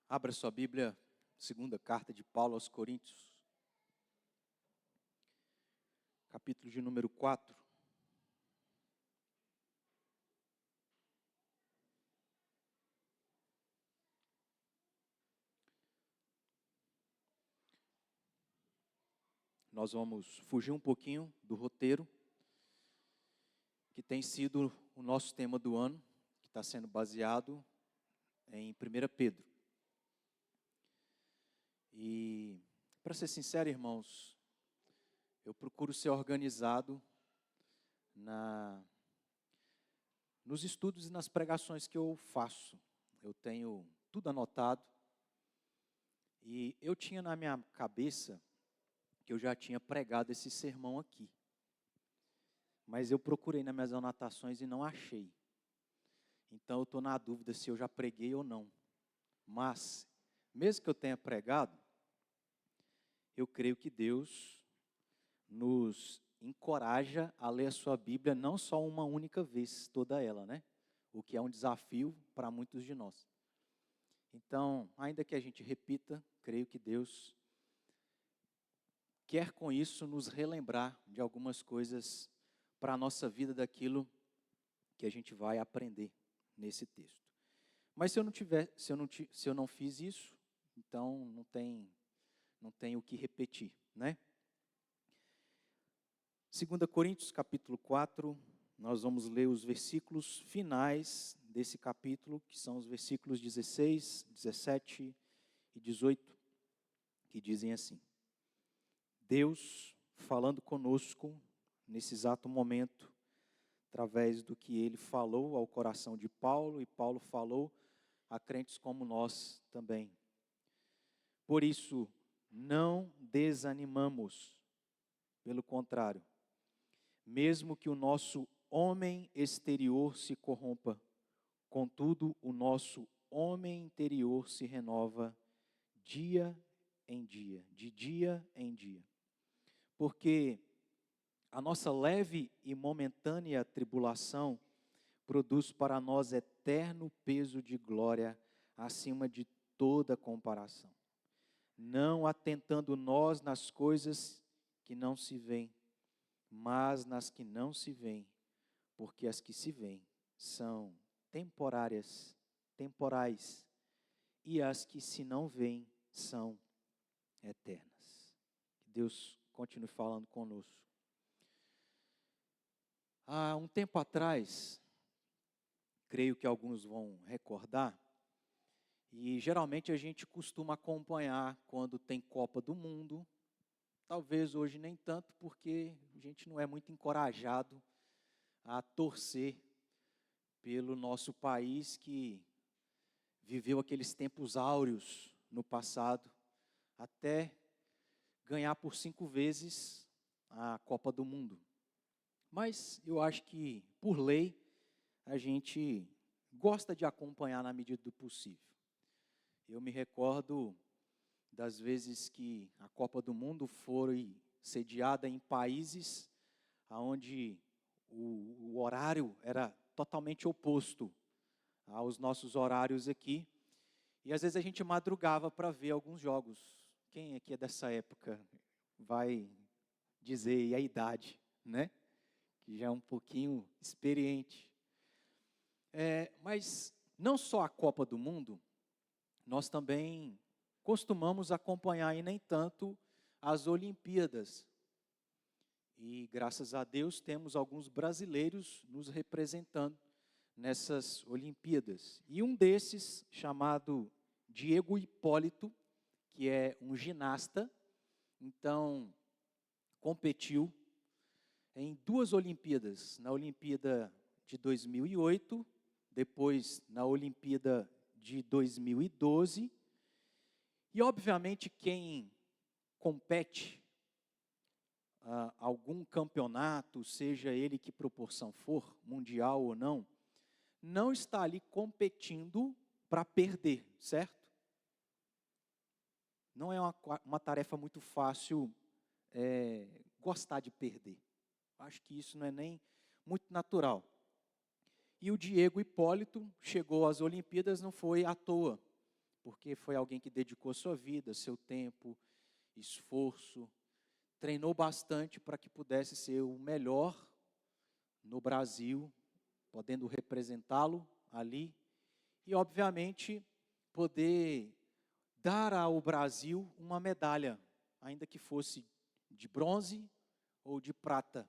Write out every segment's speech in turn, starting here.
Abra sua Bíblia, segunda carta de Paulo aos Coríntios, capítulo de número 4. Nós vamos fugir um pouquinho do roteiro, que tem sido o nosso tema do ano, que está sendo baseado em 1 Pedro. E, para ser sincero, irmãos, eu procuro ser organizado nos estudos e nas pregações que eu faço. Eu tenho tudo anotado. E eu tinha na minha cabeça que eu já tinha pregado esse sermão aqui. Mas eu procurei nas minhas anotações e não achei. Então eu estou na dúvida se eu já preguei ou não. Mas, mesmo que eu tenha pregado, eu creio que Deus nos encoraja a ler a sua Bíblia não só uma única vez, toda ela, né? O que é um desafio para muitos de nós. Então, ainda que a gente repita, creio que Deus quer com isso nos relembrar de algumas coisas para a nossa vida, daquilo que a gente vai aprender nesse texto. Mas se eu não fiz isso, então não tem o que repetir, né? 2 Coríntios capítulo 4, nós vamos ler os versículos finais desse capítulo, que são os versículos 16, 17 e 18, que dizem assim: Deus falando conosco nesse exato momento, através do que Ele falou ao coração de Paulo, e Paulo falou a crentes como nós também. Por isso, não desanimamos, pelo contrário, mesmo que o nosso homem exterior se corrompa, contudo, o nosso homem interior se renova dia em dia, de dia em dia. Porque a nossa leve e momentânea tribulação produz para nós eterno peso de glória acima de toda comparação. Não atentando nós nas coisas que não se veem, mas nas que não se veem, porque as que se veem são temporais, e as que se não veem são eternas. Que Deus continue falando conosco. Há um tempo atrás, creio que alguns vão recordar, e geralmente a gente costuma acompanhar quando tem Copa do Mundo. Talvez hoje nem tanto, porque a gente não é muito encorajado a torcer pelo nosso país, que viveu aqueles tempos áureos no passado, até ganhar por 5 vezes a Copa do Mundo. Mas eu acho que, por lei, a gente gosta de acompanhar na medida do possível. Eu me recordo das vezes que a Copa do Mundo foi sediada em países onde o horário era totalmente oposto aos nossos horários aqui. E às vezes a gente madrugava para ver alguns jogos. Quem aqui é dessa época vai dizer a idade, né? Que já é um pouquinho experiente. Mas não só a Copa do Mundo, nós também costumamos acompanhar, e nem tanto, as Olimpíadas. E graças a Deus temos alguns brasileiros nos representando nessas Olimpíadas. E um desses, chamado Diego Hipólito, que é um ginasta, então competiu em 2 Olimpíadas, na Olimpíada de 2008, depois na Olimpíada de 2012, e obviamente quem compete algum campeonato, seja ele que proporção for, mundial ou não, não está ali competindo para perder, certo? Não é uma tarefa muito fácil gostar de perder. Acho que isso não é nem muito natural. E o Diego Hipólito chegou às Olimpíadas, não foi à toa, porque foi alguém que dedicou sua vida, seu tempo, esforço, treinou bastante para que pudesse ser o melhor no Brasil, podendo representá-lo ali e, obviamente, poder dar ao Brasil uma medalha, ainda que fosse de bronze ou de prata,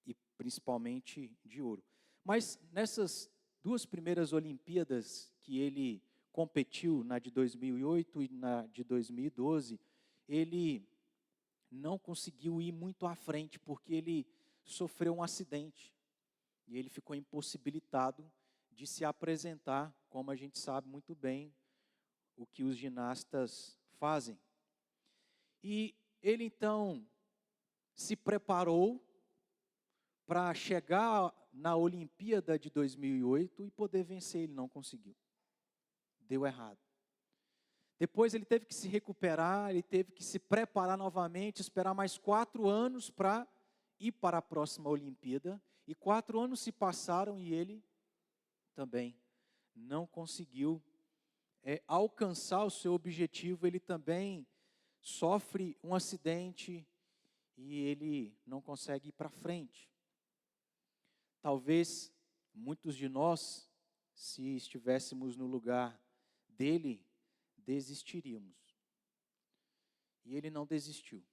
e principalmente de ouro. Mas nessas duas primeiras Olimpíadas que ele competiu, na de 2008 e na de 2012, ele não conseguiu ir muito à frente, porque ele sofreu um acidente. E ele ficou impossibilitado de se apresentar, como a gente sabe muito bem, o que os ginastas fazem. E ele então se preparou para chegar na Olimpíada de 2008 e poder vencer. Ele não conseguiu. Deu errado. Depois ele teve que se recuperar, ele teve que se preparar novamente, esperar mais 4 anos para ir para a próxima Olimpíada. E 4 anos se passaram e ele também não conseguiu alcançar o seu objetivo. Ele também sofre um acidente e ele não consegue ir para frente. Talvez muitos de nós, se estivéssemos no lugar dele, desistiríamos. E ele não desistiu.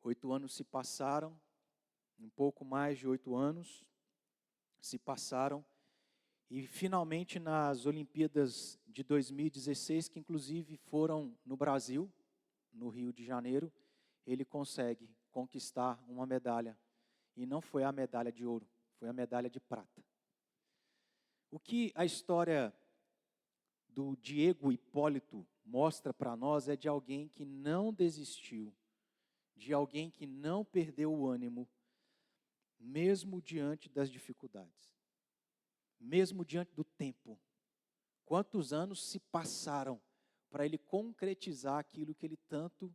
8 anos se passaram, um pouco mais de 8 anos se passaram, e finalmente nas Olimpíadas de 2016, que inclusive foram no Brasil, no Rio de Janeiro, ele consegue conquistar uma medalha. E não foi a medalha de ouro, foi a medalha de prata. O que a história do Diego Hipólito mostra para nós é de alguém que não desistiu, de alguém que não perdeu o ânimo, mesmo diante das dificuldades, mesmo diante do tempo. Quantos anos se passaram para ele concretizar aquilo que ele tanto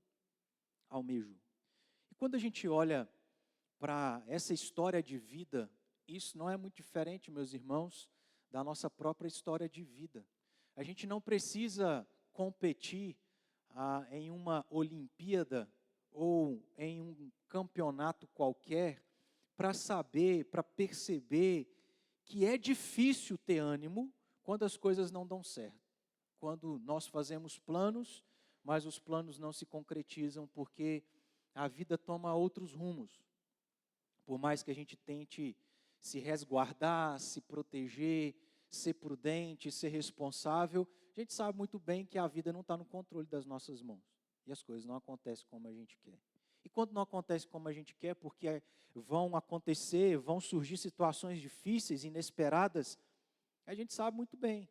almejou? E quando a gente olha para essa história de vida, isso não é muito diferente, meus irmãos, da nossa própria história de vida. A gente não precisa competir em uma Olimpíada ou em um campeonato qualquer para saber, para perceber que é difícil ter ânimo quando as coisas não dão certo. Quando nós fazemos planos, mas os planos não se concretizam porque a vida toma outros rumos. Por mais que a gente tente se resguardar, se proteger, ser prudente, ser responsável, a gente sabe muito bem que a vida não está no controle das nossas mãos. E as coisas não acontecem como a gente quer. E quando não acontece como a gente quer, porque vão acontecer, vão surgir situações difíceis, inesperadas, a gente sabe muito bem.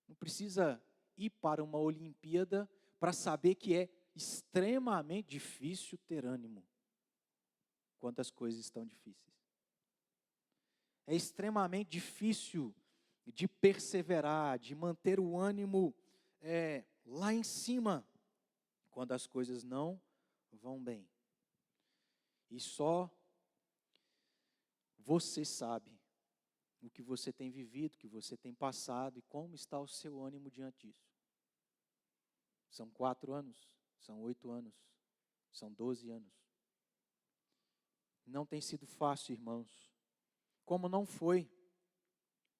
Não precisa ir para uma Olimpíada para saber que é extremamente difícil ter ânimo quando as coisas estão difíceis. É extremamente difícil de perseverar, de manter o ânimo lá em cima, quando as coisas não vão bem. E só você sabe o que você tem vivido, o que você tem passado e como está o seu ânimo diante disso. São 4 anos, são 8 anos, são 12 anos. Não tem sido fácil, irmãos, como não foi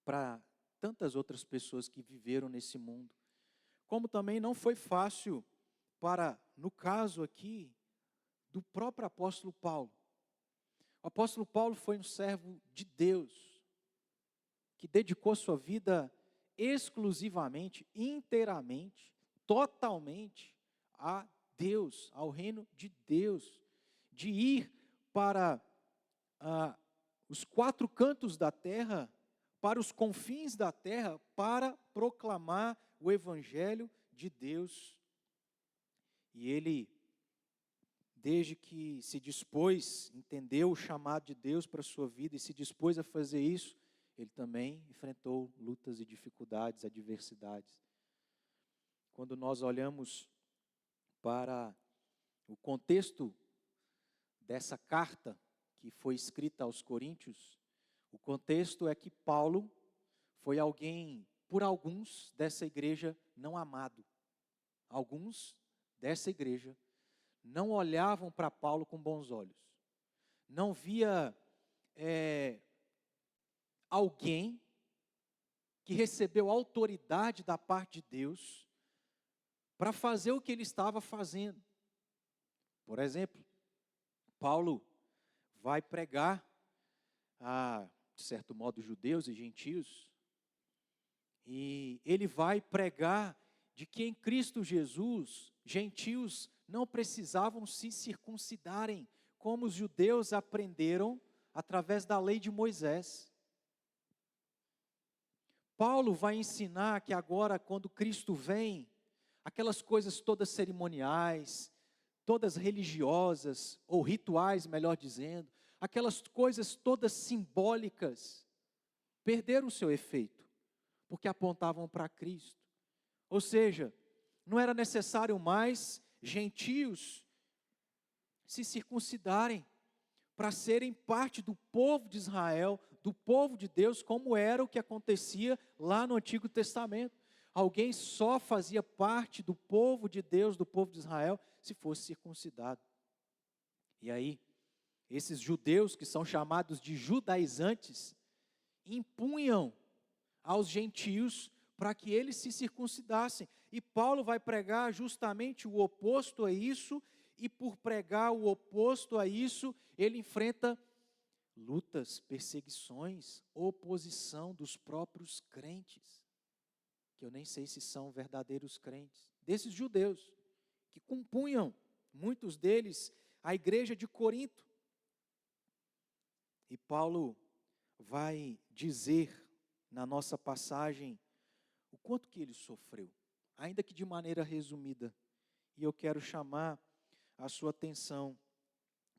para tantas outras pessoas que viveram nesse mundo, como também não foi fácil para, no caso aqui, do próprio apóstolo Paulo. O apóstolo Paulo foi um servo de Deus, que dedicou sua vida exclusivamente, inteiramente, totalmente a Deus, ao reino de Deus, de ir para os 4 cantos da terra, para os confins da terra, para proclamar o evangelho de Deus. E ele, desde que se dispôs, entendeu o chamado de Deus para a sua vida e se dispôs a fazer isso, ele também enfrentou lutas e dificuldades, adversidades. Quando nós olhamos para o contexto dessa carta que foi escrita aos Coríntios, o contexto é que Paulo foi alguém por alguns dessa igreja não amado. Alguns dessa igreja não olhavam para Paulo com bons olhos. Não via alguém que recebeu autoridade da parte de Deus para fazer o que ele estava fazendo. Por exemplo, Paulo vai pregar de certo modo, judeus e gentios, e ele vai pregar de que em Cristo Jesus, gentios não precisavam se circuncidarem, como os judeus aprenderam através da lei de Moisés. Paulo vai ensinar que agora, quando Cristo vem, aquelas coisas todas cerimoniais, todas religiosas, ou rituais, melhor dizendo, aquelas coisas todas simbólicas, perderam o seu efeito, porque apontavam para Cristo. Ou seja, não era necessário mais gentios se circuncidarem para serem parte do povo de Israel, do povo de Deus, como era o que acontecia lá no Antigo Testamento. Alguém só fazia parte do povo de Deus, do povo de Israel, se fosse circuncidado. E aí, esses judeus que são chamados de judaizantes, impunham aos gentios para que eles se circuncidassem. E Paulo vai pregar justamente o oposto a isso, e por pregar o oposto a isso, ele enfrenta lutas, perseguições, oposição dos próprios crentes, que eu nem sei se são verdadeiros crentes, desses judeus, que compunham, muitos deles, a igreja de Corinto. E Paulo vai dizer na nossa passagem o quanto que ele sofreu, ainda que de maneira resumida. E eu quero chamar a sua atenção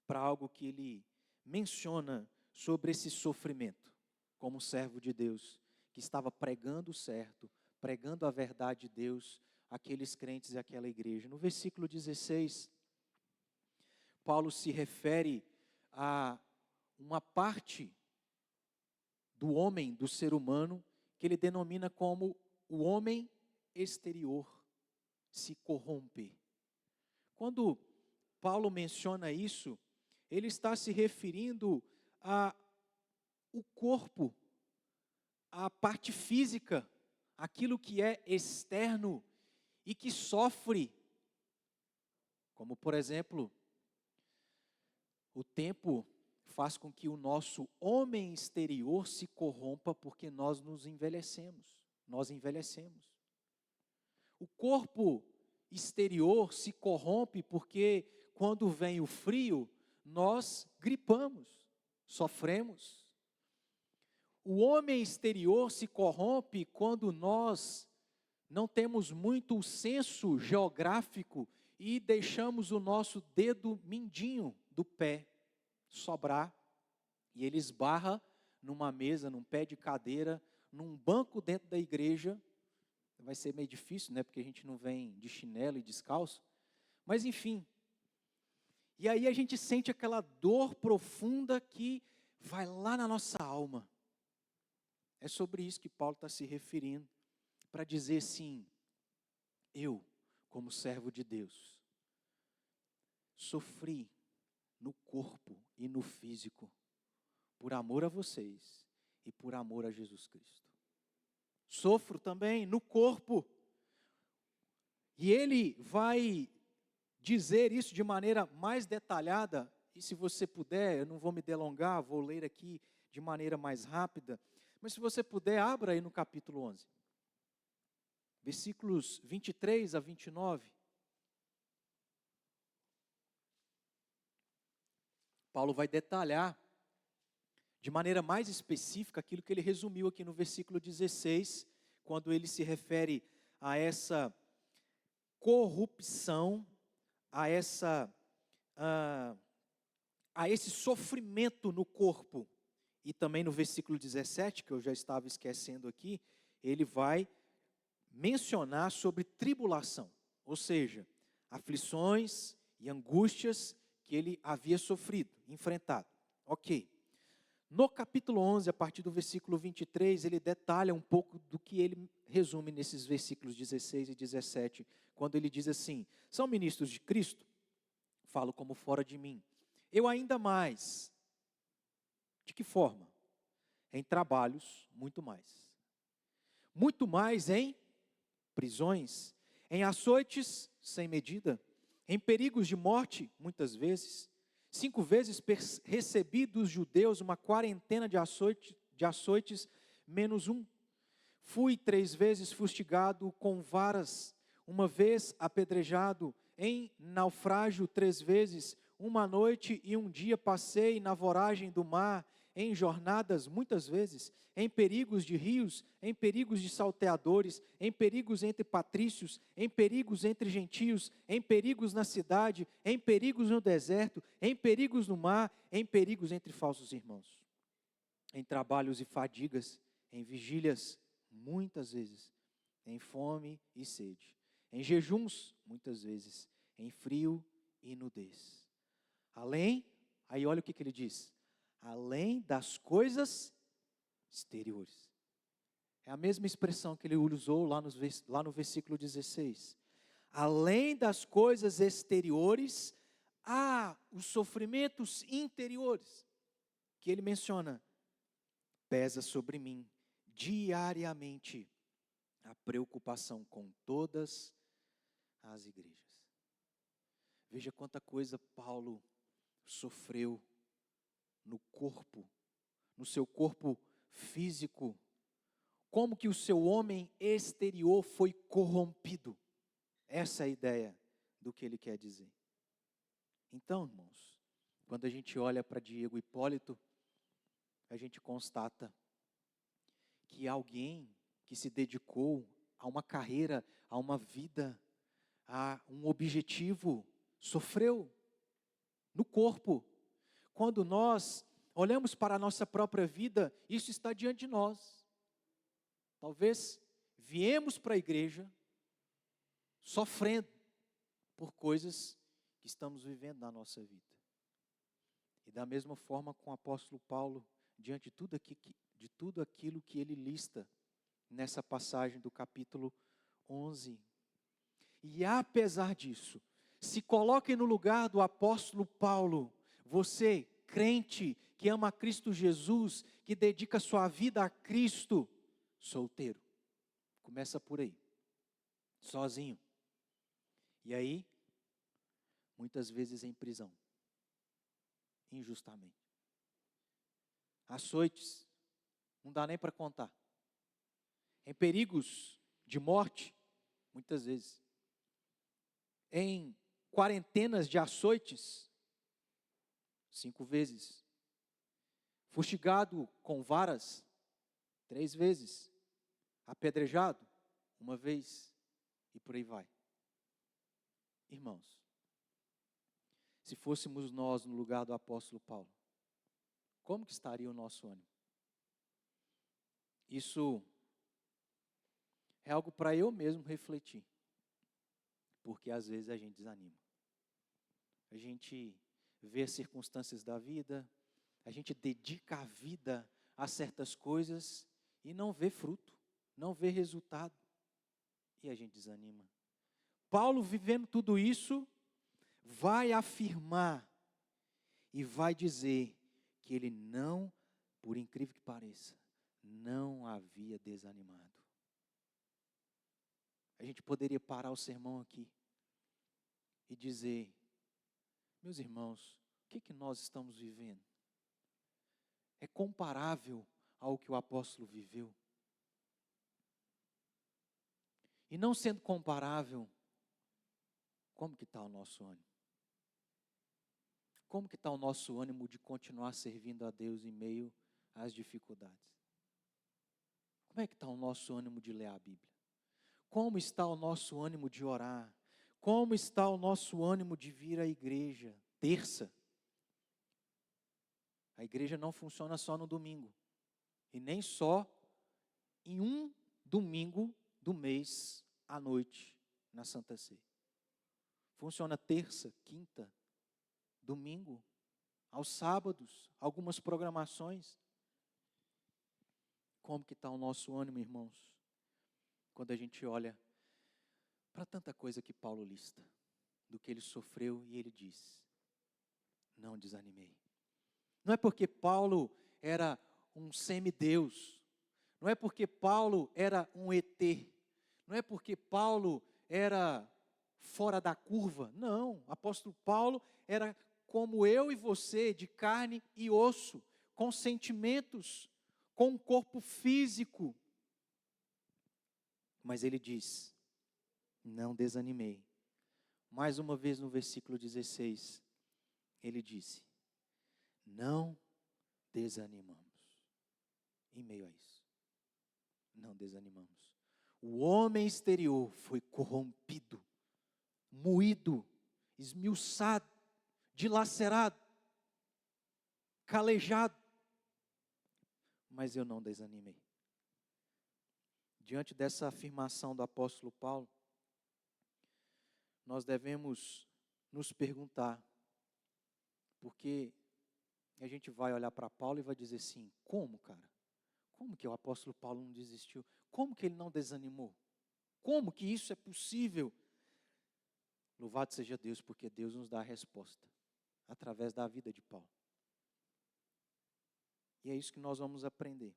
para algo que ele menciona sobre esse sofrimento, como servo de Deus, que estava pregando o certo, pregando a verdade de Deus, àqueles crentes e àquela igreja. No versículo 16, Paulo se refere a uma parte do homem, do ser humano, que ele denomina como o homem exterior se corrompe. Quando Paulo menciona isso, ele está se referindo ao corpo, à parte física, aquilo que é externo e que sofre, como por exemplo, o tempo faz com que o nosso homem exterior se corrompa porque nós envelhecemos. O corpo exterior se corrompe porque quando vem o frio, nós gripamos, sofremos. O homem exterior se corrompe quando nós não temos muito o senso geográfico e deixamos o nosso dedo mindinho do pé sobrar, e ele esbarra numa mesa, num pé de cadeira, num banco dentro da igreja. Vai ser meio difícil, né, porque a gente não vem de chinelo e descalço, mas enfim. E aí a gente sente aquela dor profunda que vai lá na nossa alma. É sobre isso que Paulo está se referindo, para dizer assim: eu, como servo de Deus, sofri no corpo e no físico, por amor a vocês e por amor a Jesus Cristo. Sofro também no corpo. E ele vai dizer isso de maneira mais detalhada, e se você puder, eu não vou me delongar, vou ler aqui de maneira mais rápida, mas se você puder, abra aí no capítulo 11. Versículos 23 a 29. Paulo vai detalhar de maneira mais específica aquilo que ele resumiu aqui no versículo 16, quando ele se refere a essa corrupção, a esse sofrimento no corpo. E também no versículo 17, que eu já estava esquecendo aqui, ele vai mencionar sobre tribulação, ou seja, aflições e angústias que ele havia sofrido, enfrentado. Ok. No capítulo 11, a partir do versículo 23, ele detalha um pouco do que ele resume nesses versículos 16 e 17, quando ele diz assim: são ministros de Cristo? Falo como fora de mim. Eu ainda mais. De que forma? Em trabalhos, muito mais. Muito mais em prisões, em açoites sem medida, em perigos de morte, muitas vezes. 5 vezes recebi dos judeus uma quarentena de açoites menos um. Fui 3 vezes fustigado com varas, 1 vez apedrejado, em naufrágio 3 vezes, 1 noite e 1 dia passei na voragem do mar, em jornadas muitas vezes, em perigos de rios, em perigos de salteadores, em perigos entre patrícios, em perigos entre gentios, em perigos na cidade, em perigos no deserto, em perigos no mar, em perigos entre falsos irmãos, em trabalhos e fadigas, em vigílias, muitas vezes, em fome e sede, em jejuns, muitas vezes, em frio e nudez. Além, aí olha o que ele diz, além das coisas exteriores. É a mesma expressão que ele usou lá no versículo 16. Além das coisas exteriores, há os sofrimentos interiores, que ele menciona. Pesa sobre mim diariamente a preocupação com todas as igrejas. Veja quanta coisa Paulo sofreu no corpo, no seu corpo físico, como que o seu homem exterior foi corrompido. Essa é a ideia do que ele quer dizer. Então, irmãos, quando a gente olha para Diego Hipólito, a gente constata que alguém que se dedicou a uma carreira, a uma vida, a um objetivo, sofreu no corpo. Quando nós olhamos para a nossa própria vida, isso está diante de nós. Talvez viemos para a igreja sofrendo por coisas que estamos vivendo na nossa vida. E da mesma forma com o apóstolo Paulo, diante de tudo aquilo que ele lista nessa passagem do capítulo 11. E apesar disso, se coloque no lugar do apóstolo Paulo, você, crente, que ama Cristo Jesus, que dedica sua vida a Cristo, solteiro. Começa por aí, sozinho. E aí, muitas vezes em prisão, injustamente. Açoites, não dá nem para contar. Em perigos de morte, muitas vezes. Em quarentenas de açoites, 5 vezes. Fustigado com varas, 3 vezes. Apedrejado, 1 vez. E por aí vai. Irmãos, se fôssemos nós no lugar do apóstolo Paulo, como que estaria o nosso ânimo? Isso é algo para eu mesmo refletir. Porque às vezes a gente desanima. A gente vê as circunstâncias da vida, a gente dedica a vida a certas coisas e não vê fruto, não vê resultado. E a gente desanima. Paulo, vivendo tudo isso, vai afirmar e vai dizer que ele não, por incrível que pareça, não havia desanimado. A gente poderia parar o sermão aqui e dizer, meus irmãos, o que nós estamos vivendo? É comparável ao que o apóstolo viveu? E não sendo comparável, como que está o nosso ânimo? Como que está o nosso ânimo de continuar servindo a Deus em meio às dificuldades? Como é que está o nosso ânimo de ler a Bíblia? Como está o nosso ânimo de orar? Como está o nosso ânimo de vir à igreja? Terça. A igreja não funciona só no domingo. E nem só em um domingo do mês à noite na Santa Ceia. Funciona terça, quinta, domingo aos sábados, algumas programações. Como que está o nosso ânimo, irmãos? Quando a gente olha para tanta coisa que Paulo lista, do que ele sofreu e ele diz, não desanimei. Não é porque Paulo era um semideus, não é porque Paulo era um ET, não é porque Paulo era fora da curva, não. O apóstolo Paulo era como eu e você, de carne e osso, com sentimentos, com um corpo físico. Mas ele diz, não desanimei. Mais uma vez no versículo 16, ele disse, não desanimamos. Em meio a isso, não desanimamos. O homem exterior foi corrompido, moído, esmiuçado, dilacerado, calejado. Mas eu não desanimei. Diante dessa afirmação do apóstolo Paulo, nós devemos nos perguntar, porque a gente vai olhar para Paulo e vai dizer assim, como, cara? Como que o apóstolo Paulo não desistiu? Como que ele não desanimou? Como que isso é possível? Louvado seja Deus, porque Deus nos dá a resposta, através da vida de Paulo. E é isso que nós vamos aprender.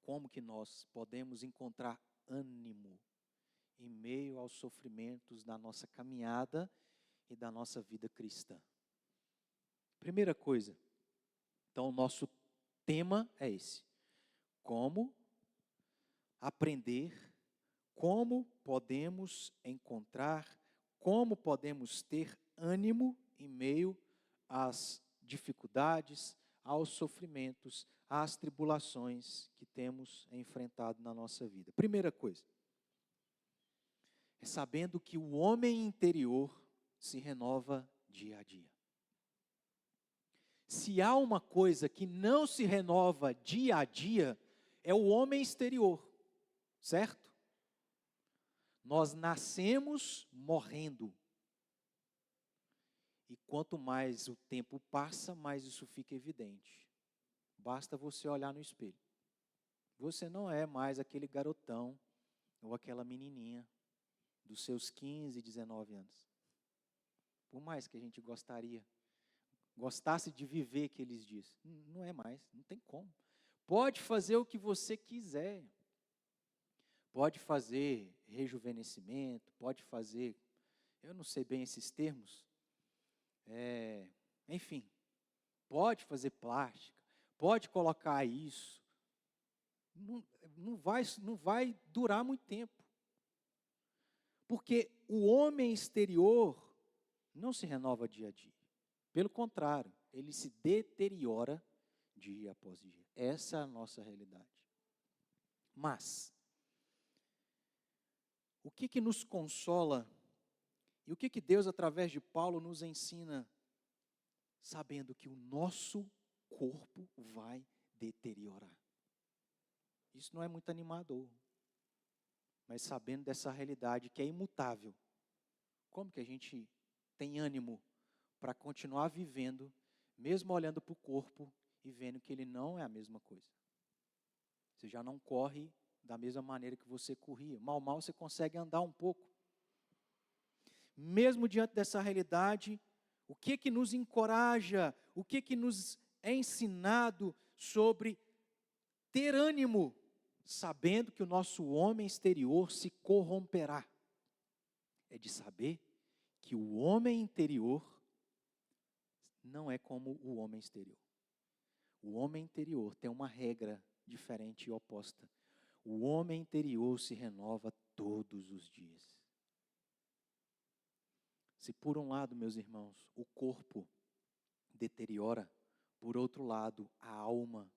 Como que nós podemos encontrar ânimo em meio aos sofrimentos da nossa caminhada e da nossa vida cristã. Primeira coisa, então o nosso tema é esse. Como aprender, como podemos encontrar, como podemos ter ânimo em meio às dificuldades, aos sofrimentos, às tribulações que temos enfrentado na nossa vida. Primeira coisa, é sabendo que o homem interior se renova dia a dia. Se há uma coisa que não se renova dia a dia, é o homem exterior, certo? Nós nascemos morrendo. E quanto mais o tempo passa, mais isso fica evidente. Basta você olhar no espelho. Você não é mais aquele garotão ou aquela menininha dos seus 15, 19 anos. Por mais que a gente gostasse de viver aqueles dias. Não é mais, não tem como. Pode fazer o que você quiser. Pode fazer rejuvenescimento, pode fazer, eu não sei bem esses termos, enfim, pode fazer plástica, pode colocar isso, não vai durar muito tempo, porque o homem exterior não se renova dia a dia, pelo contrário, ele se deteriora dia após dia, essa é a nossa realidade. Mas o que nos consola e o que Deus, através de Paulo, nos ensina, sabendo que o nosso corpo vai deteriorar. Isso não é muito animador, mas sabendo dessa realidade que é imutável, como que a gente tem ânimo para continuar vivendo, mesmo olhando para o corpo e vendo que ele não é a mesma coisa? Você já não corre da mesma maneira que você corria. Mal você consegue andar um pouco. Mesmo diante dessa realidade, o que nos encoraja, o que nos é ensinado sobre ter ânimo, sabendo que o nosso homem exterior se corromperá? É de saber que o homem interior não é como o homem exterior. O homem interior tem uma regra diferente e oposta. O homem interior se renova todos os dias. Se por um lado, meus irmãos, o corpo deteriora, por outro lado, a alma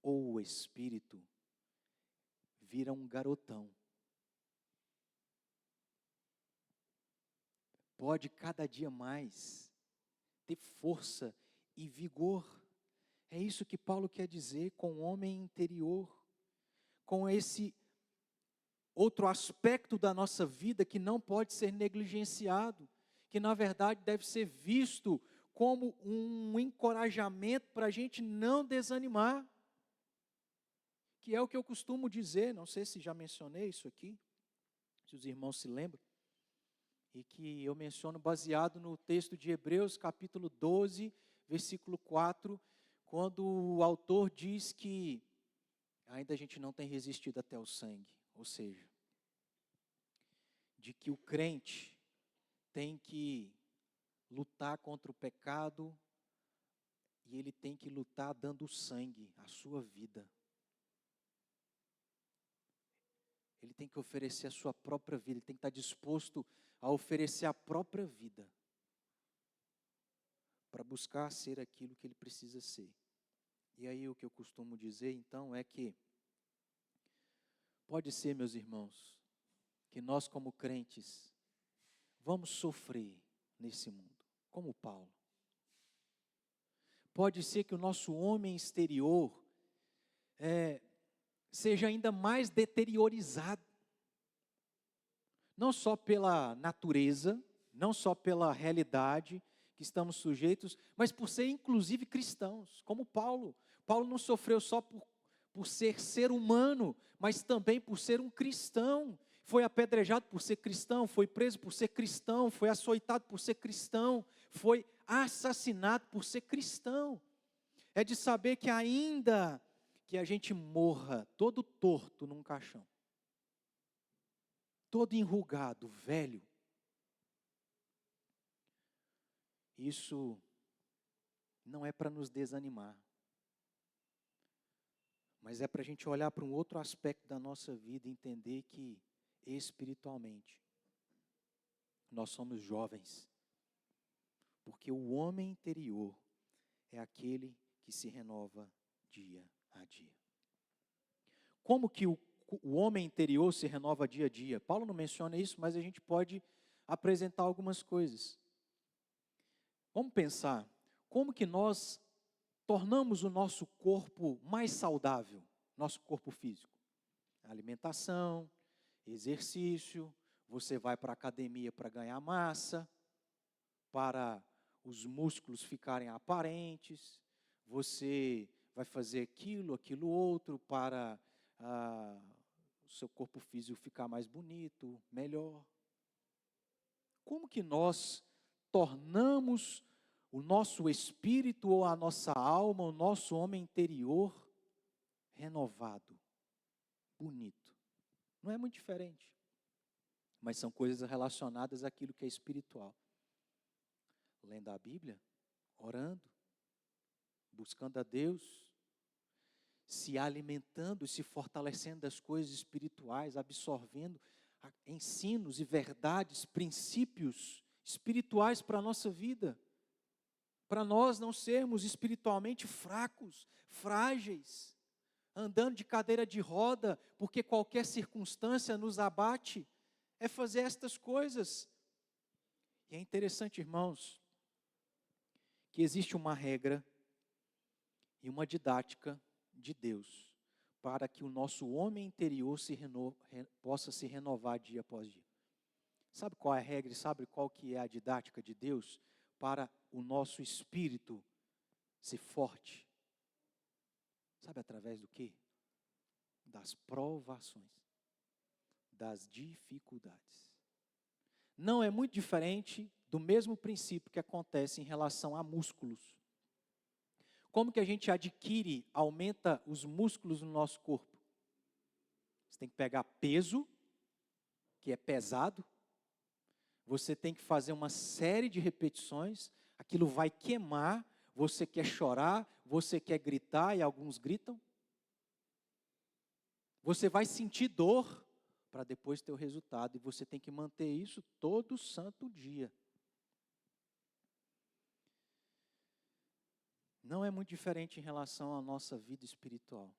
ou o espírito vira um garotão. Pode cada dia mais ter força e vigor. É isso que Paulo quer dizer com o homem interior. Com esse outro aspecto da nossa vida que não pode ser negligenciado, que na verdade deve ser visto como um encorajamento para a gente não desanimar, que é o que eu costumo dizer, não sei se já mencionei isso aqui, se os irmãos se lembram, e que eu menciono baseado no texto de Hebreus, capítulo 12, versículo 4, quando o autor diz que ainda a gente não tem resistido até o sangue, ou seja, de que o crente tem que lutar contra o pecado e ele tem que lutar dando sangue, a sua vida. Ele tem que oferecer a sua própria vida, ele tem que estar disposto a oferecer a própria vida para buscar ser aquilo que ele precisa ser. E aí o que eu costumo dizer então é que pode ser, meus irmãos, que nós como crentes vamos sofrer nesse mundo, como Paulo. Pode ser que o nosso homem exterior seja ainda mais deteriorizado, não só pela natureza, não só pela realidade que estamos sujeitos, mas por ser inclusive cristãos, como Paulo. Paulo não sofreu só por ser humano, mas também por ser um cristão. Foi apedrejado por ser cristão, foi preso por ser cristão, foi açoitado por ser cristão, foi assassinado por ser cristão. É de saber que ainda que a gente morra todo torto num caixão, todo enrugado, velho, isso não é para nos desanimar, mas é para a gente olhar para um outro aspecto da nossa vida e entender que espiritualmente nós somos jovens, porque o homem interior é aquele que se renova dia a dia. Como que o homem interior se renova dia a dia? Paulo não menciona isso, mas a gente pode apresentar algumas coisas. Vamos pensar, como que nós tornamos o nosso corpo mais saudável, nosso corpo físico? Alimentação, exercício, você vai para a academia para ganhar massa, para os músculos ficarem aparentes, você vai fazer aquilo outro para o seu corpo físico ficar mais bonito, melhor. Como que nós tornamos o nosso espírito ou a nossa alma, o nosso homem interior renovado, bonito? Não é muito diferente, mas são coisas relacionadas àquilo que é espiritual. Lendo a Bíblia, orando, buscando a Deus, se alimentando, se fortalecendo das coisas espirituais, absorvendo ensinos e verdades, princípios espirituais para a nossa vida, para nós não sermos espiritualmente fracos, frágeis, andando de cadeira de roda, porque qualquer circunstância nos abate, é fazer estas coisas. E é interessante, irmãos, que existe uma regra e uma didática de Deus para que o nosso homem interior possa se renovar dia após dia. Sabe qual é a regra e sabe qual que é a didática de Deus para o nosso espírito ser forte? Sabe através do quê? Das provações, das dificuldades. Não é muito diferente do mesmo princípio que acontece em relação a músculos. Como que a gente adquire, aumenta os músculos no nosso corpo? Você tem que pegar peso, que é pesado. Você tem que fazer uma série de repetições. Aquilo vai queimar. Você quer chorar, você quer gritar e alguns gritam. Você vai sentir dor para depois ter o resultado. E você tem que manter isso todo santo dia. Não é muito diferente em relação à nossa vida espiritual.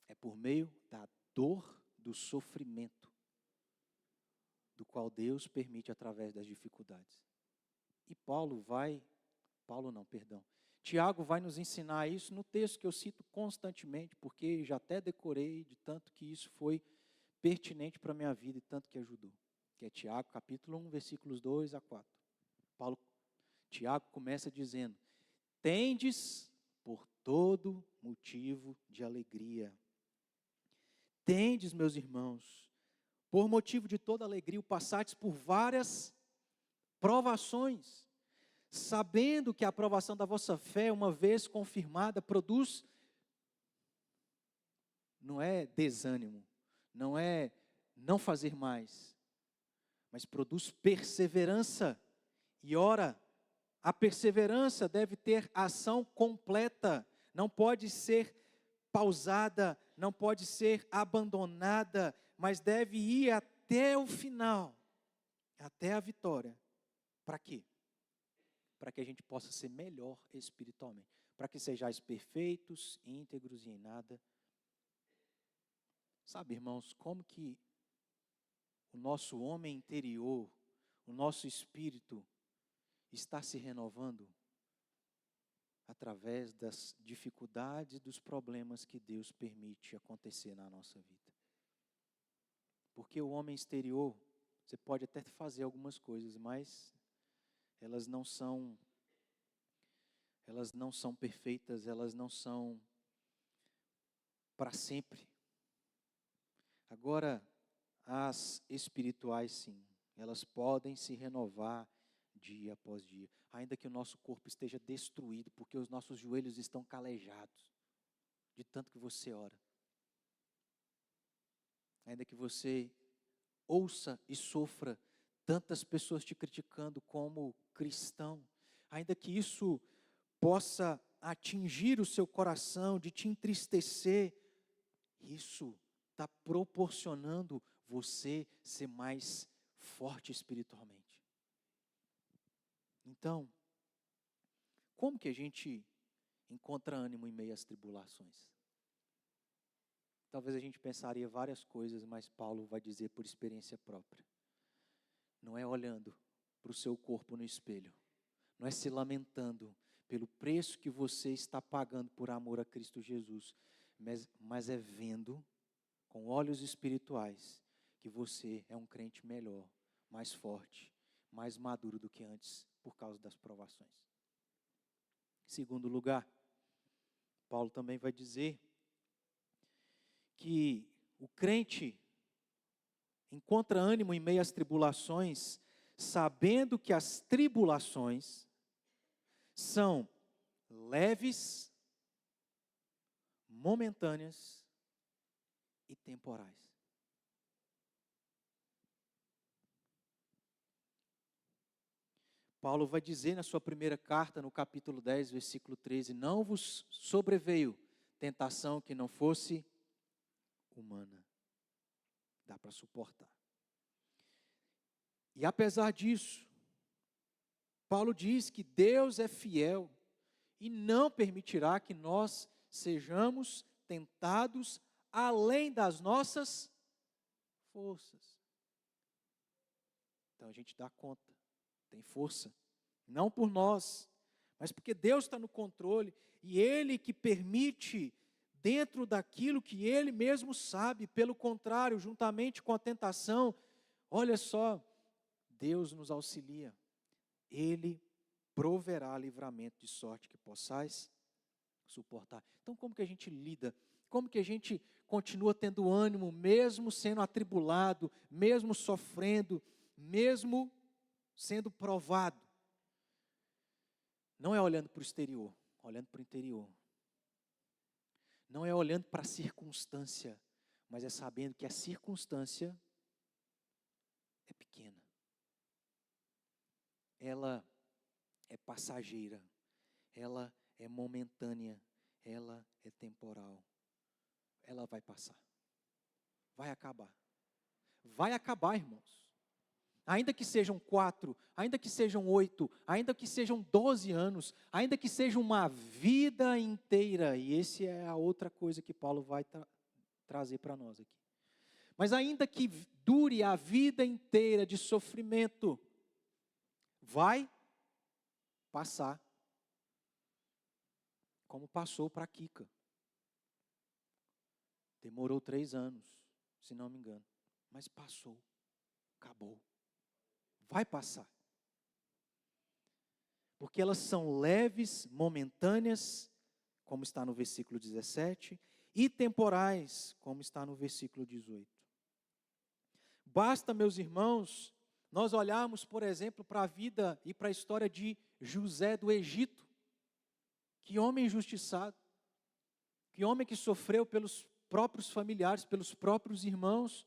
É por meio da dor, do sofrimento, do qual Deus permite através das dificuldades. E Tiago vai nos ensinar isso no texto que eu cito constantemente, porque já até decorei de tanto que isso foi pertinente para a minha vida e tanto que ajudou. Que é Tiago, capítulo 1, versículos 2 a 4. Tiago começa dizendo: tendes por todo motivo de alegria. Tendes, meus irmãos, por motivo de toda alegria, o passardes por várias provações, sabendo que a aprovação da vossa fé, uma vez confirmada, produz, não é desânimo, não é não fazer mais, mas produz perseverança. E ora, a perseverança deve ter ação completa, não pode ser pausada, não pode ser abandonada, mas deve ir até o final, até a vitória. Para quê? Para que a gente possa ser melhor espiritualmente, para que sejais perfeitos, íntegros e em nada. Sabe, irmãos, como que o nosso homem interior, o nosso espírito, está se renovando? Através das dificuldades, dos problemas que Deus permite acontecer na nossa vida. Porque o homem exterior, você pode até fazer algumas coisas, mas elas não são perfeitas, elas não são para sempre. Agora, as espirituais sim, elas podem se renovar dia após dia, ainda que o nosso corpo esteja destruído, porque os nossos joelhos estão calejados, de tanto que você ora. Ainda que você ouça e sofra tantas pessoas te criticando como cristão, ainda que isso possa atingir o seu coração, de te entristecer, isso está proporcionando você ser mais forte espiritualmente. Então, como que a gente encontra ânimo em meio às tribulações? Talvez a gente pensaria várias coisas, mas Paulo vai dizer por experiência própria. Não é olhando para o seu corpo no espelho, não é se lamentando pelo preço que você está pagando por amor a Cristo Jesus, mas é vendo com olhos espirituais que você é um crente melhor, mais forte, mais maduro do que antes por causa das provações. Em segundo lugar, Paulo também vai dizer que o crente encontra ânimo em meio às tribulações, sabendo que as tribulações são leves, momentâneas e temporais. Paulo vai dizer na sua primeira carta, no capítulo 10, versículo 13, não vos sobreveio tentação que não fosse humana. Dá para suportar. E apesar disso, Paulo diz que Deus é fiel e não permitirá que nós sejamos tentados além das nossas forças. Então a gente dá conta, tem força, não por nós, mas porque Deus está no controle e Ele que permite dentro daquilo que Ele mesmo sabe. Pelo contrário, juntamente com a tentação, olha só, Deus nos auxilia. Ele proverá livramento de sorte que possais suportar. Então, como que a gente lida? Como que a gente continua tendo ânimo, mesmo sendo atribulado, mesmo sofrendo, mesmo sendo provado? Não é olhando para o exterior, olhando para o interior. Não é olhando para a circunstância, mas é sabendo que a circunstância é pequena. Ela é passageira, ela é momentânea, ela é temporal. Ela vai passar, vai acabar. Vai acabar, irmãos. Ainda que sejam 4, ainda que sejam 8, ainda que sejam 12 anos, ainda que seja uma vida inteira, e essa é a outra coisa que Paulo vai trazer para nós aqui. Mas ainda que dure a vida inteira de sofrimento, vai passar, como passou para Kika. Demorou 3 anos, se não me engano, mas passou, acabou. Vai passar. porque elas são leves, momentâneas, como está no versículo 17, e temporais, como está no versículo 18. Basta, meus irmãos, nós olharmos, por exemplo, para a vida e para a história de José do Egito. Que homem injustiçado, que homem que sofreu pelos próprios familiares, pelos próprios irmãos,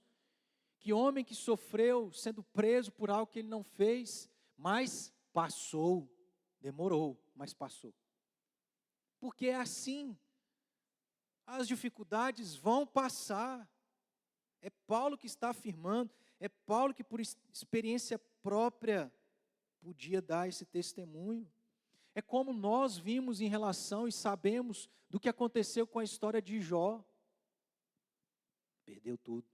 que homem que sofreu sendo preso por algo que ele não fez, mas passou, demorou, mas passou. Porque é assim, as dificuldades vão passar. É Paulo que está afirmando, é Paulo que por experiência própria podia dar esse testemunho. É como nós vimos em relação e sabemos do que aconteceu com a história de Jó. Perdeu tudo,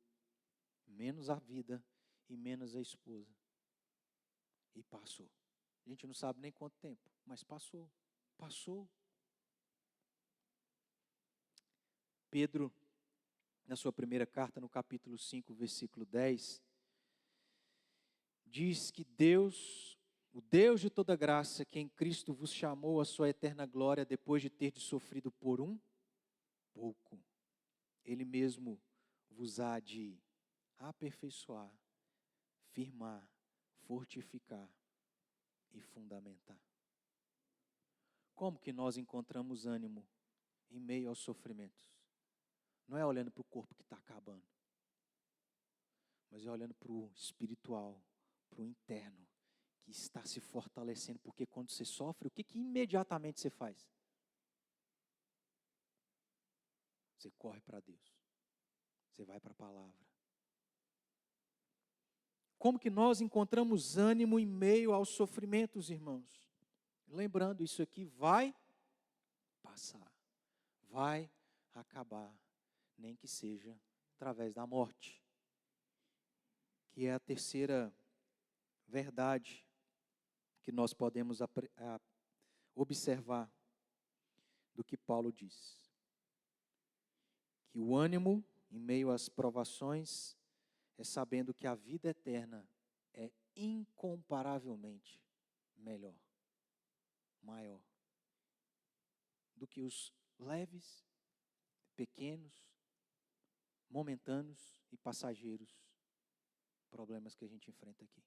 menos a vida e menos a esposa. E passou. A gente não sabe nem quanto tempo, mas passou. Passou. Pedro, na sua primeira carta, no capítulo 5, versículo 10, diz que Deus, o Deus de toda graça, que em Cristo vos chamou à sua eterna glória, depois de ter sofrido por um pouco, Ele mesmo vos há de aperfeiçoar, firmar, fortificar e fundamentar. Como que nós encontramos ânimo em meio aos sofrimentos? Não é olhando para o corpo que está acabando, mas é olhando para o espiritual, para o interno, que está se fortalecendo, porque quando você sofre, o que imediatamente você faz? Você corre para Deus, você vai para a palavra. Como que nós encontramos ânimo em meio aos sofrimentos, irmãos? Lembrando, isso aqui vai passar, vai acabar, nem que seja através da morte, que é a terceira verdade que nós podemos observar do que Paulo diz. Que o ânimo em meio às provações é sabendo que a vida eterna é incomparavelmente melhor, maior, do que os leves, pequenos, momentâneos e passageiros problemas que a gente enfrenta aqui.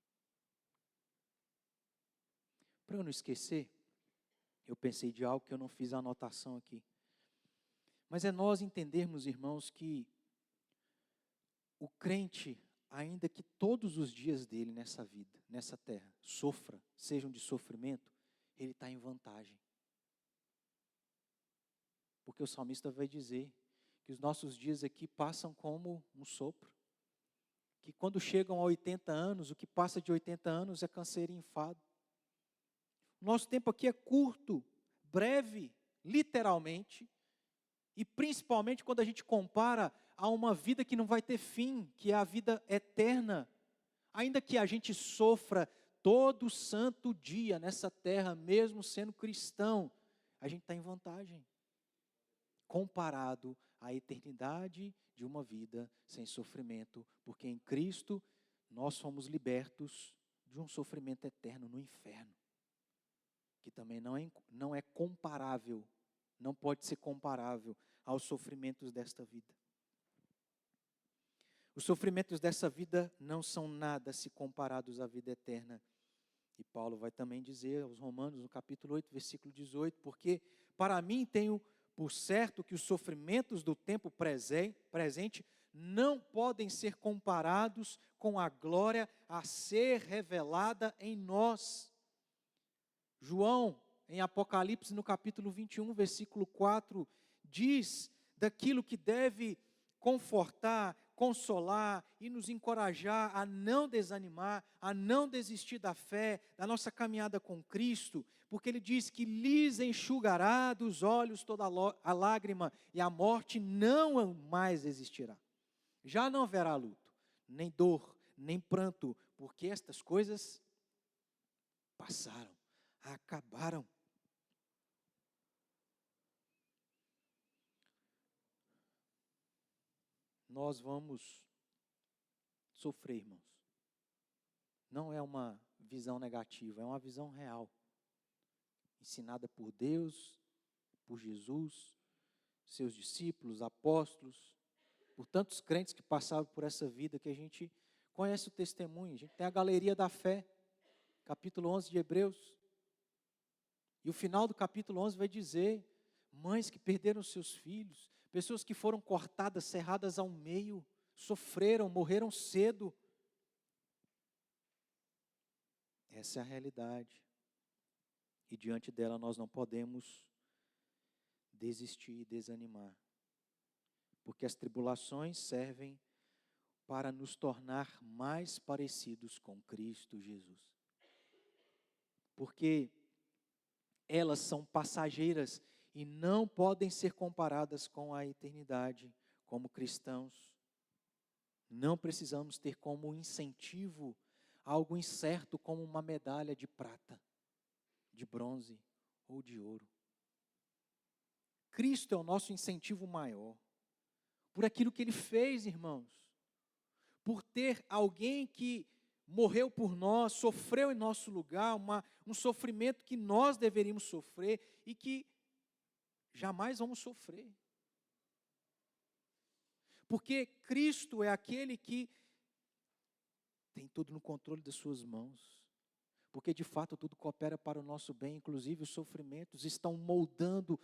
Para eu não esquecer, eu pensei de algo que eu não fiz a anotação aqui. Mas é nós entendermos, irmãos, que o crente, ainda que todos os dias dele nessa vida, nessa terra, sofra, sejam de sofrimento, ele está em vantagem. Porque o salmista vai dizer que os nossos dias aqui passam como um sopro. Que quando chegam a 80 anos, o que passa de 80 anos é câncer e enfado. Nosso tempo aqui é curto, breve, literalmente, e principalmente quando a gente compara a uma vida que não vai ter fim, que é a vida eterna. Ainda que a gente sofra todo santo dia nessa terra, mesmo sendo cristão, a gente está em vantagem, comparado à eternidade de uma vida sem sofrimento, porque em Cristo nós fomos libertos de um sofrimento eterno no inferno, que também não é comparável, não pode ser comparável aos sofrimentos desta vida. Os sofrimentos dessa vida não são nada se comparados à vida eterna. E Paulo vai também dizer aos Romanos, no capítulo 8, versículo 18, porque para mim tenho por certo que os sofrimentos do tempo presente não podem ser comparados com a glória a ser revelada em nós. João, em Apocalipse, no capítulo 21, versículo 4, diz daquilo que deve confortar, consolar e nos encorajar a não desanimar, a não desistir da fé, da nossa caminhada com Cristo, porque ele diz que lhes enxugará dos olhos toda a lágrima e a morte não mais existirá. Já não haverá luto, nem dor, nem pranto, porque estas coisas passaram, acabaram. Nós vamos sofrer, irmãos. Não é uma visão negativa, é uma visão real. ensinada por Deus, por Jesus, seus discípulos, apóstolos, por tantos crentes que passaram por essa vida, que a gente conhece o testemunho. A gente tem a galeria da fé, capítulo 11 de Hebreus. E o final do capítulo 11 vai dizer: mães que perderam seus filhos, pessoas que foram cortadas, cerradas ao meio, sofreram, morreram cedo. Essa é a realidade. E diante dela nós não podemos desistir e desanimar. Porque as tribulações servem para nos tornar mais parecidos com Cristo Jesus. Porque elas são passageiras e não podem ser comparadas com a eternidade. Como cristãos, não precisamos ter como incentivo algo incerto como uma medalha de prata, de bronze ou de ouro. Cristo é o nosso incentivo maior, por aquilo que Ele fez, irmãos, por ter alguém que morreu por nós, sofreu em nosso lugar, um sofrimento que nós deveríamos sofrer e que jamais vamos sofrer. Porque Cristo é aquele que tem tudo no controle das suas mãos. Porque de fato tudo coopera para o nosso bem, inclusive os sofrimentos estão moldando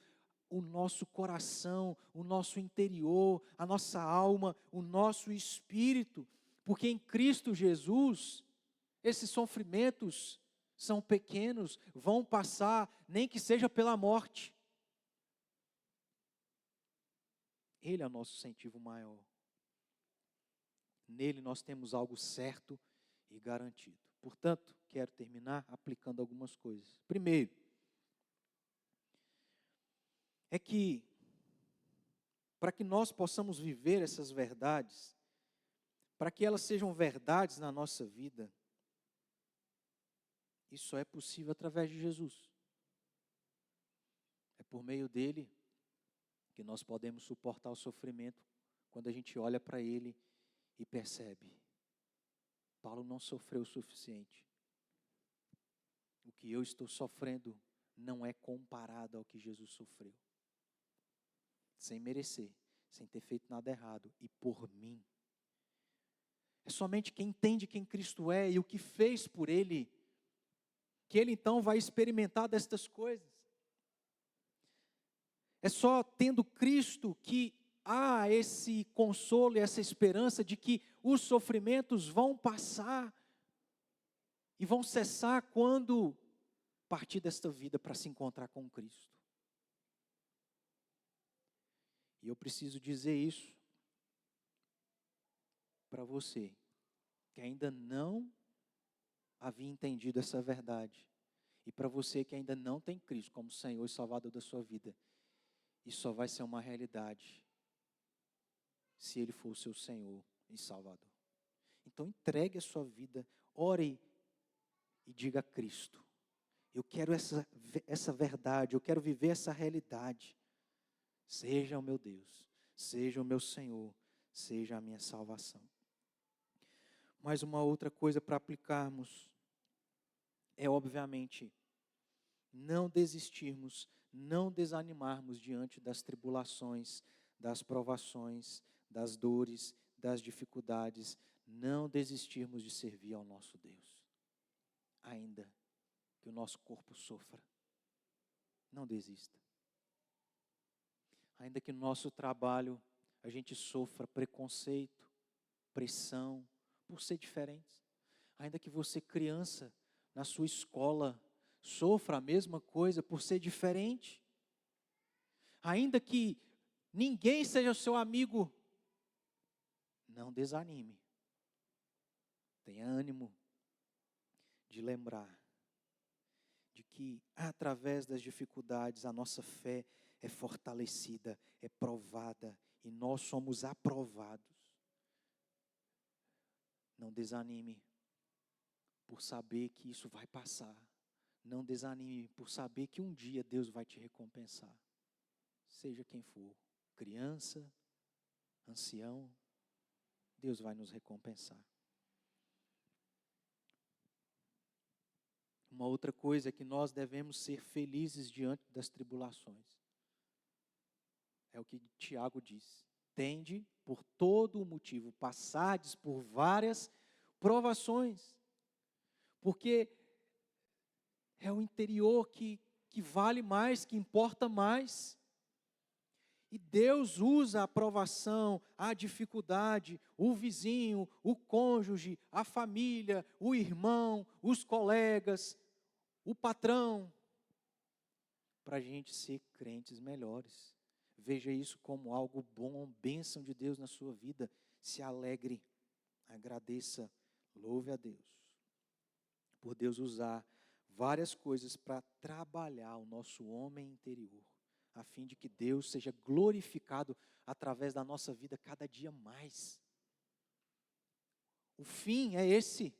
o nosso coração, o nosso interior, a nossa alma, o nosso espírito. Porque em Cristo Jesus, esses sofrimentos são pequenos, vão passar, nem que seja pela morte. Ele é o nosso incentivo maior. Nele nós temos algo certo e garantido. Portanto, quero terminar aplicando algumas coisas. Primeiro, é que, para que nós possamos viver essas verdades, para que elas sejam verdades na nossa vida, isso só é possível através de Jesus. É por meio dele que nós podemos suportar o sofrimento quando a gente olha para ele e percebe: Paulo não sofreu o suficiente. O que eu estou sofrendo não é comparado ao que Jesus sofreu. Sem merecer, sem ter feito nada errado, e por mim. É somente quem entende quem Cristo é e o que fez por ele, que ele então vai experimentar destas coisas. É só tendo Cristo que há esse consolo e essa esperança de que os sofrimentos vão passar e vão cessar quando partir desta vida para se encontrar com Cristo. E eu preciso dizer isso para você, que ainda não havia entendido essa verdade. E para você que ainda não tem Cristo como Senhor e Salvador da sua vida. Isso só vai ser uma realidade se Ele for o seu Senhor e Salvador. Então entregue a sua vida, ore e diga a Cristo: eu quero essa verdade, eu quero viver essa realidade. Seja o meu Deus, seja o meu Senhor, seja a minha salvação. Mais uma outra coisa para aplicarmos é, obviamente, não desistirmos, não desanimarmos diante das tribulações, das provações, das dores, das dificuldades, não desistirmos de servir ao nosso Deus. Ainda que o nosso corpo sofra, não desista. Ainda que no nosso trabalho a gente sofra preconceito, pressão, por ser diferentes. Ainda que você, criança, na sua escola, sofra a mesma coisa por ser diferente. Ainda que ninguém seja seu amigo, não desanime. Tenha ânimo de lembrar de que através das dificuldades a nossa fé é fortalecida, é provada e nós somos aprovados. Não desanime por saber que isso vai passar. Não desanime por saber que um dia Deus vai te recompensar. Seja quem for, criança, ancião, Deus vai nos recompensar. Uma outra coisa é que nós devemos ser felizes diante das tribulações. É o que Tiago diz. Tende, por todo o motivo, passardes por várias provações. Porque é o interior que vale mais, que importa mais. E Deus usa a provação, a dificuldade, o vizinho, o cônjuge, a família, o irmão, os colegas, o patrão, para a gente ser crentes melhores. Veja isso como algo bom, bênção de Deus na sua vida. Se alegre, agradeça, louve a Deus. Por Deus usar várias coisas para trabalhar o nosso homem interior, a fim de que Deus seja glorificado através da nossa vida cada dia mais. O fim é esse.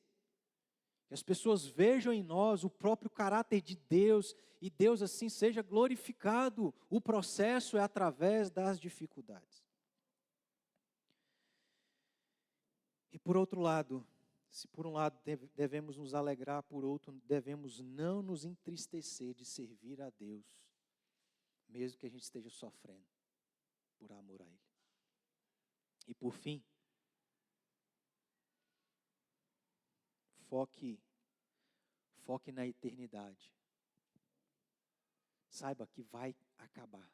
Que as pessoas vejam em nós o próprio caráter de Deus e Deus assim seja glorificado. O processo é através das dificuldades. E por outro lado, se por um lado devemos nos alegrar, por outro devemos não nos entristecer de servir a Deus, mesmo que a gente esteja sofrendo por amor a Ele. E por fim, foque na eternidade. Saiba que vai acabar,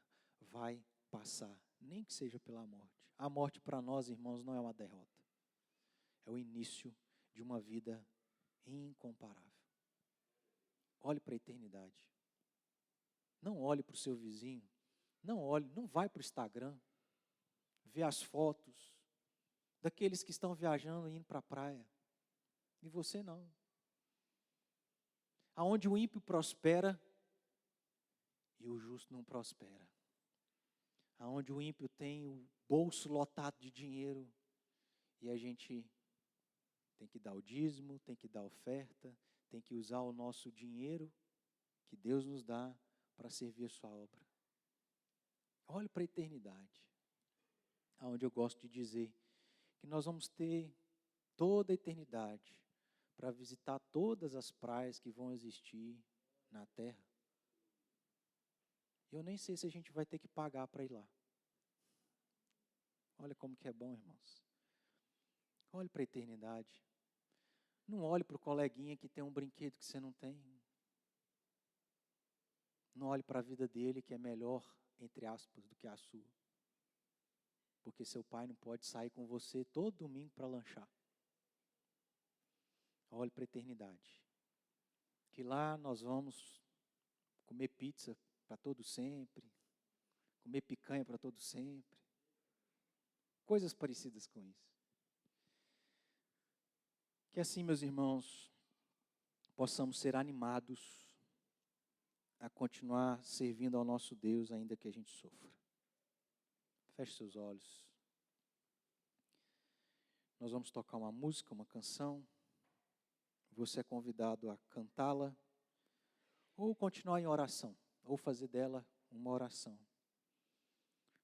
vai passar, nem que seja pela morte. A morte para nós, irmãos, não é uma derrota. É o início de uma vida incomparável. Olhe para a eternidade. Não olhe para o seu vizinho. Não vai para o Instagram. Vê as fotos daqueles que estão viajando e indo para a praia. E você não. Aonde o ímpio prospera e o justo não prospera. Aonde o ímpio tem o bolso lotado de dinheiro e a gente tem que dar o dízimo, tem que dar a oferta, tem que usar o nosso dinheiro que Deus nos dá para servir a sua obra. Olhe para a eternidade, aonde eu gosto de dizer que nós vamos ter toda a eternidade para visitar todas as praias que vão existir na terra. Eu nem sei se a gente vai ter que pagar para ir lá. Olha como que é bom, irmãos. Olhe para a eternidade. Não olhe para o coleguinha que tem um brinquedo que você não tem. Não olhe para a vida dele que é melhor, entre aspas, do que a sua. Porque seu pai não pode sair com você todo domingo para lanchar. Olhe para a eternidade. Que lá nós vamos comer pizza para todo sempre. Comer picanha para todo sempre. Coisas parecidas com isso. Que assim, meus irmãos, possamos ser animados a continuar servindo ao nosso Deus, ainda que a gente sofra. Feche seus olhos. Nós vamos tocar uma música, uma canção. Você é convidado a cantá-la, ou continuar em oração, ou fazer dela uma oração.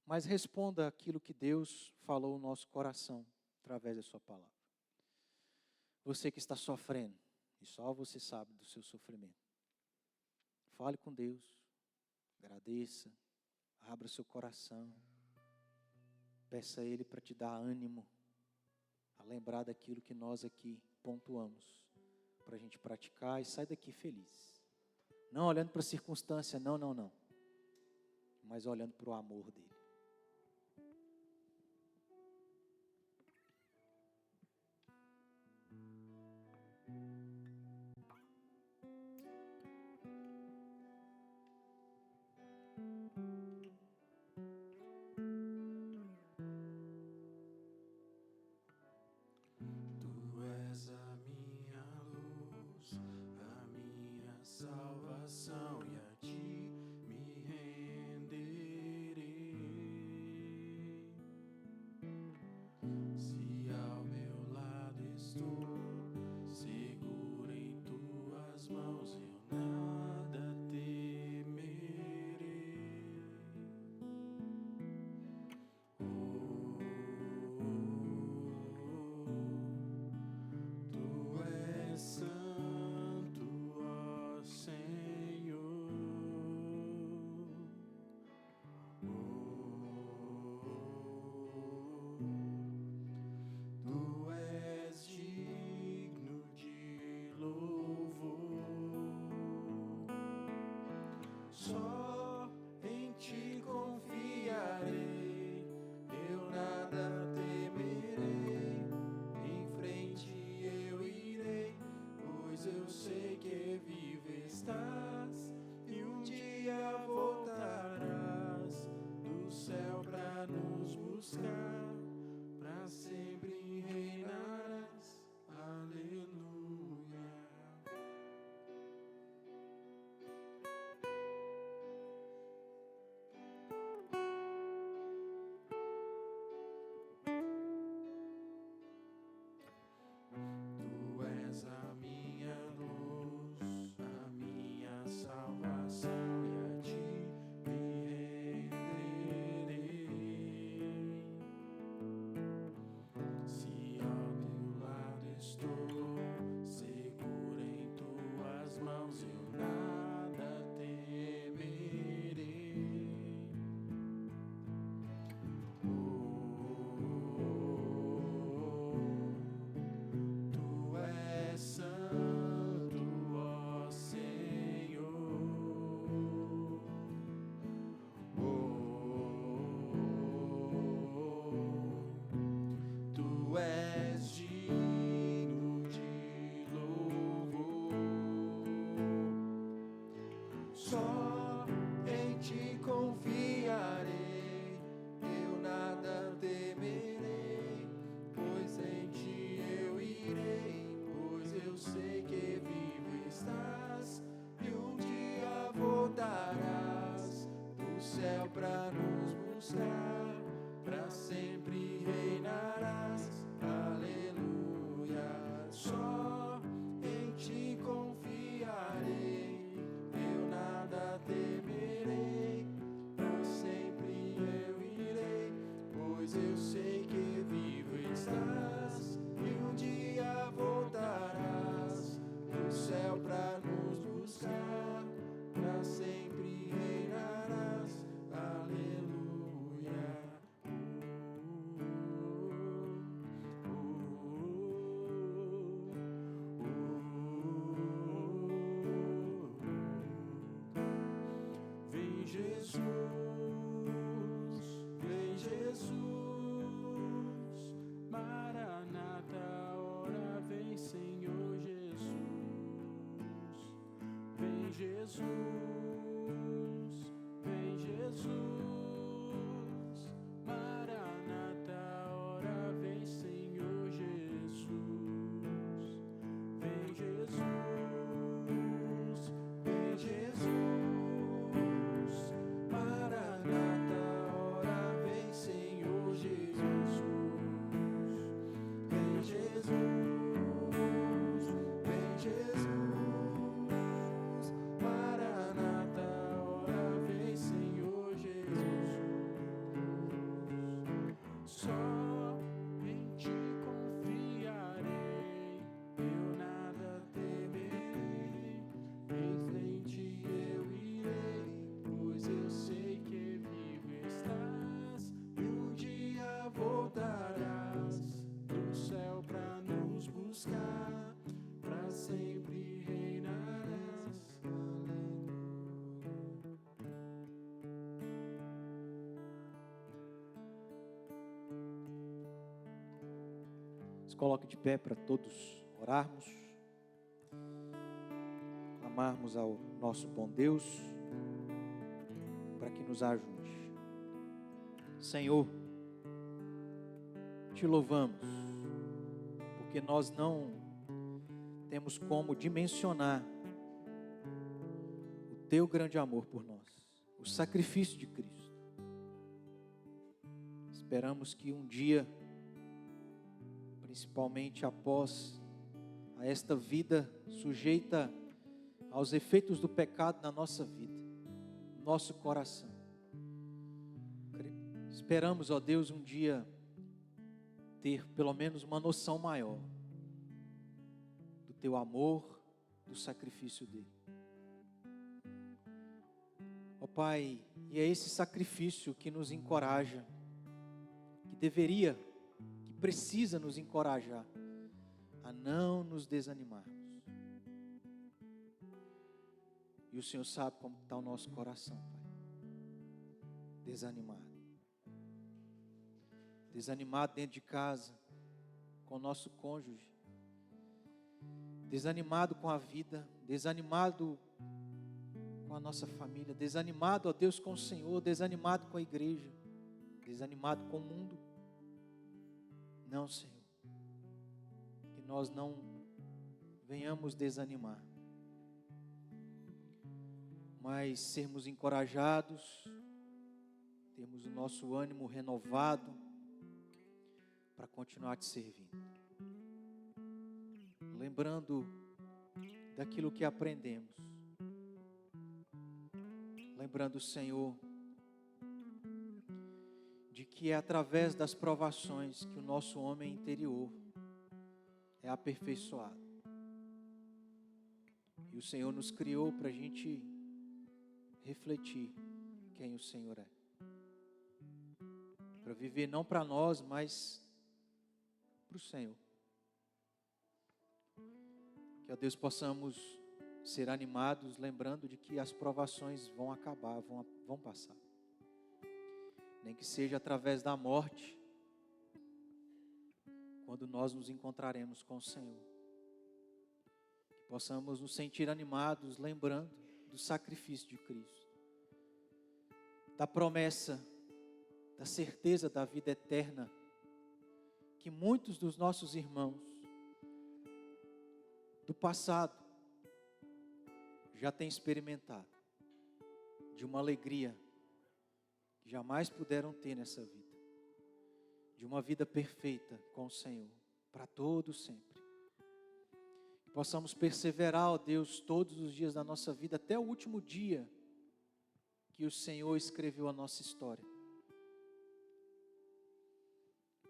Mas responda aquilo que Deus falou no nosso coração, através da sua palavra. Você que está sofrendo, e só você sabe do seu sofrimento. Fale com Deus, agradeça, abra seu coração, peça a Ele para te dar ânimo, a lembrar daquilo que nós aqui pontuamos, para a gente praticar e sair daqui feliz. Não olhando para a circunstância, não, mas olhando para o amor dEle. Tu és a minha luz, a minha salvação, e a ti me renderei. só em ti confiarei, eu nada temerei, em frente eu irei, pois eu sei que vivo estás, e um dia voltarás do céu pra nos buscar, pra sempre reinarás, aleluia. Tu és a minha luz, a minha salvação, e a ti me renderei. Se ao teu lado estou, seguro em tuas mãos, eu nada temerei. Tu és santo, ó Senhor. Tu és digno de louvor. Só em ti confiarei, eu nada temerei, pois em ti eu irei, pois eu sei que vivo estás, e um dia voltarás do céu pra nos buscar, pra sempre reinarás, aleluia. Só em ti confiarei, eu nada temerei, pra sempre eu irei, pois eu sei que vivo estás, e um dia voltarás do céu pra nos buscar, pra sempre reinarás, aleluia. Vem Jesus, vem Jesus, Maranata, ora vem Senhor Jesus. Vem Jesus, vem Jesus, Maranata, ora vem Senhor Jesus. Vem Jesus, vem Jesus, Maranata, ora vem Senhor Jesus. Vem Jesus, vem Jesus, Maranata, ora vem Senhor Jesus. Só em ti confiarei, eu nada temerei, em frente eu irei, pois eu sei que vivo estás, e um dia voltarás do céu pra nos buscar, pra sempre reinarás, aleluia. Se coloque de pé para todos orarmos, clamarmos ao nosso bom Deus para que nos ajude. Senhor, te louvamos, porque nós não temos como dimensionar o teu grande amor por nós, o sacrifício de Cristo. Esperamos que um dia, principalmente após a esta vida sujeita aos efeitos do pecado na nossa vida, nosso coração, esperamos, ó Deus, um dia ter pelo menos uma noção maior do teu amor, do sacrifício dele. Ó Pai, e é esse sacrifício que nos encoraja, que deveria, que precisa nos encorajar a não nos desanimarmos. E o Senhor sabe como está o nosso coração, Pai. Desanimado. Desanimado dentro de casa, com o nosso cônjuge. Desanimado com a vida. Desanimado com a nossa família. Desanimado, ó Deus, com o Senhor. Desanimado com a igreja. Desanimado com o mundo. Não, Senhor. Que nós não venhamos desanimar, mas sermos encorajados, termos o nosso ânimo renovado para continuar te servindo. Lembrando daquilo que aprendemos. Lembrando, Senhor, de que é através das provações que o nosso homem interior é aperfeiçoado. E o Senhor nos criou para a gente refletir quem o Senhor é. Para viver não para nós, mas para o Senhor. Que, ó Deus, possamos ser animados, lembrando de que as provações vão acabar, vão passar. Nem que seja através da morte, quando nós nos encontraremos com o Senhor. Que possamos nos sentir animados, lembrando do sacrifício de Cristo, da promessa, da certeza da vida eterna, que muitos dos nossos irmãos do passado já têm experimentado, de uma alegria que jamais puderam ter nessa vida, de uma vida perfeita com o Senhor, para todo sempre. Que possamos perseverar, ó Deus, todos os dias da nossa vida, até o último dia que o Senhor escreveu a nossa história.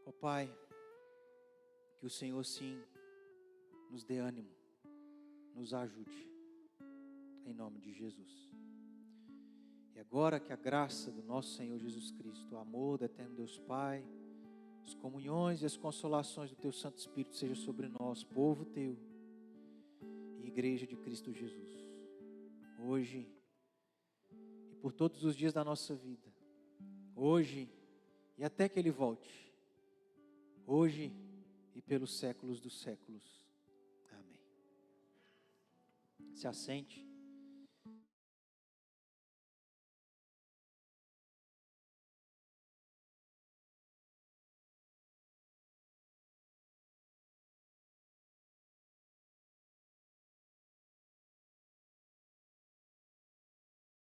Ó Pai, que o Senhor sim nos dê ânimo, nos ajude, em nome de Jesus. E agora que a graça do nosso Senhor Jesus Cristo, o amor do eterno Deus Pai, as comunhões e as consolações do Teu Santo Espírito seja sobre nós, povo Teu e Igreja de Cristo Jesus, hoje e por todos os dias da nossa vida, hoje e até que Ele volte, hoje e pelos séculos dos séculos. Amém. Se assente.